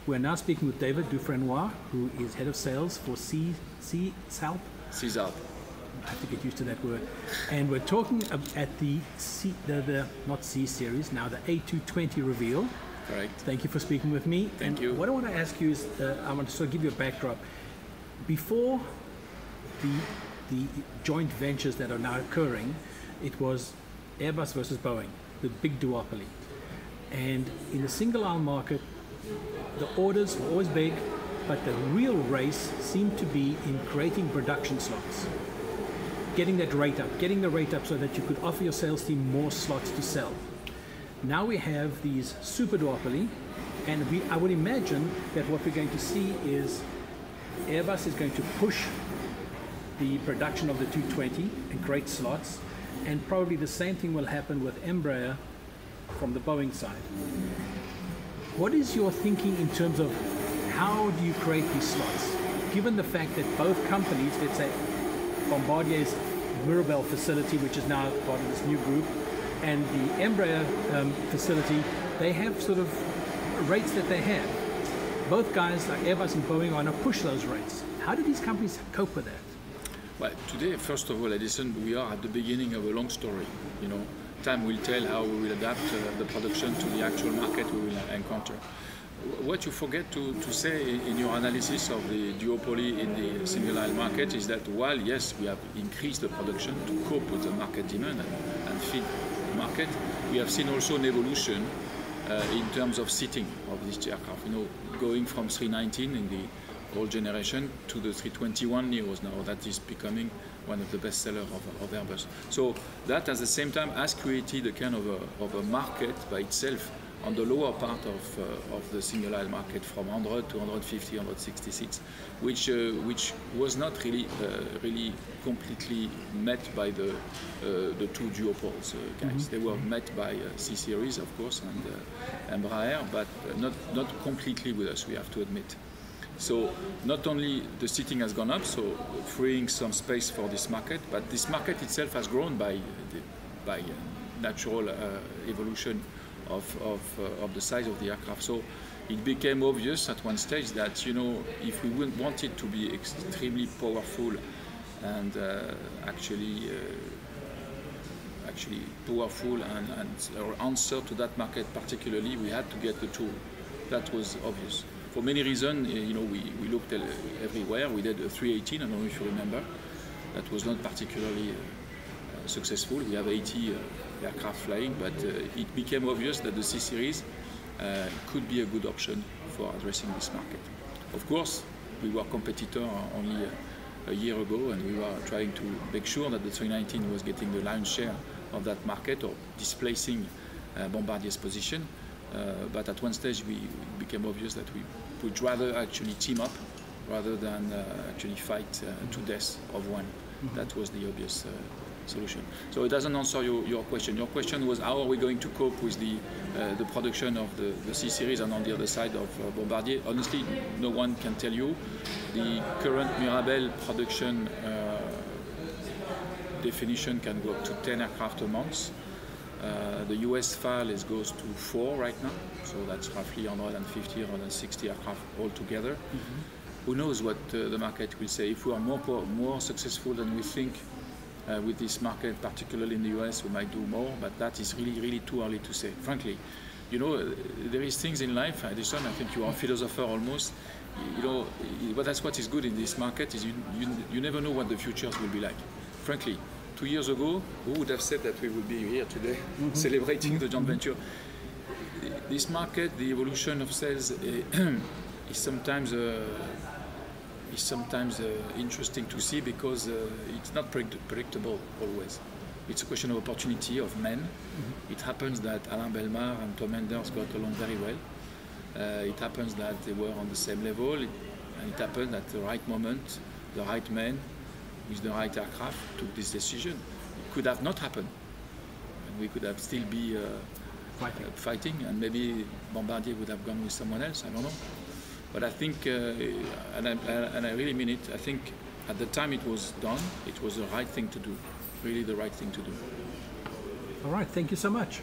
We're now speaking with David Dufrenois, who is head of sales for CSALP. CSALP. I have to get used to that word. And we're talking at the not C series, now the A220 reveal. Correct. Thank you for speaking with me. Thank you. What I want to ask you is, I want to sort of give you a backdrop. Before the joint ventures that are now occurring, it was Airbus versus Boeing, the big duopoly. And in the single aisle market, the orders were always big, but the real race seemed to be in creating production slots. Getting the rate up so that you could offer your sales team more slots to sell. Now we have these super duopoly, and I would imagine that what we're going to see is Airbus is going to push the production of the 220 and create slots, and probably the same thing will happen with Embraer from the Boeing side. What is your thinking in terms of how do you create these slots? Given the fact that both companies, let's say Bombardier's Mirabel facility, which is now part of this new group, and the Embraer facility, they have sort of rates that they have. Both guys like Airbus and Boeing are going to push those rates. How do these companies cope with that? Well, today, first of all, Edison, we are at the beginning of a long story. You know, time will tell how we will adapt the production to the actual market we will encounter. What you forget to say in your analysis of the duopoly in the single aisle market is that while, yes, we have increased the production to cope with the market demand and feed the market, we have seen also an evolution in terms of seating of this aircraft. You know, going from 319 in the old generation to the 321 Neos now, that is becoming one of the best sellers of Airbus. So that at the same time has created a kind of a market by itself on the lower part of the single aisle market, from 100 to 150, 160 seats, which was not really completely met by the two duopoles guys. Mm-hmm. They were met by C series, of course, and Embraer, but not completely with us, we have to admit. So not only the seating has gone up, so freeing some space for this market, but this market itself has grown by natural evolution of the size of the aircraft. So it became obvious at one stage that, you know, if we want it to be extremely powerful and actually powerful and answer to that market particularly, we had to get the tool. That was obvious. For many reasons, you know, we looked everywhere. We did a 318, I don't know if you remember. That was not particularly successful. We have 80 aircraft flying, but it became obvious that the C series could be a good option for addressing this market. Of course, we were competitor only a year ago, and we were trying to make sure that the 319 was getting the lion's share of that market or displacing Bombardier's position. But at one stage, it became obvious that we would rather actually team up rather than actually fight to death of one. Mm-hmm. That was the obvious solution. So it doesn't answer your question. Your question was how are we going to cope with the production of the C series and on the other side of Bombardier. Honestly, no one can tell you. The current Mirabel production definition can go up to 10 aircraft a month. The US file goes to 4 right now, so that's roughly 150, 160 aircraft altogether. Mm-hmm. Who knows what the market will say? If we are more successful than we think with this market, particularly in the US, we might do more, but that is really too early to say. Frankly, you know, there is things in life, Edison, I think you are a philosopher almost, you know, but that's what is good in this market, is you never know what the futures will be like. Frankly, 2 years ago, who would have said that we would be here today, mm-hmm. celebrating the joint venture? This market, the evolution of sales is sometimes interesting to see because it's not predictable always. It's a question of opportunity, of men. Mm-hmm. It happens that Alain Bellemare and Tom Enders got along very well. It happens that they were on the same level, and it happened at the right moment, the right men with the right aircraft took this decision. It could have not happened, and we could have still be fighting, and maybe Bombardier would have gone with someone else, I don't know. But I think, and I really mean it, I think at the time it was done, it was the right thing to do, really the right thing to do. All right, thank you so much.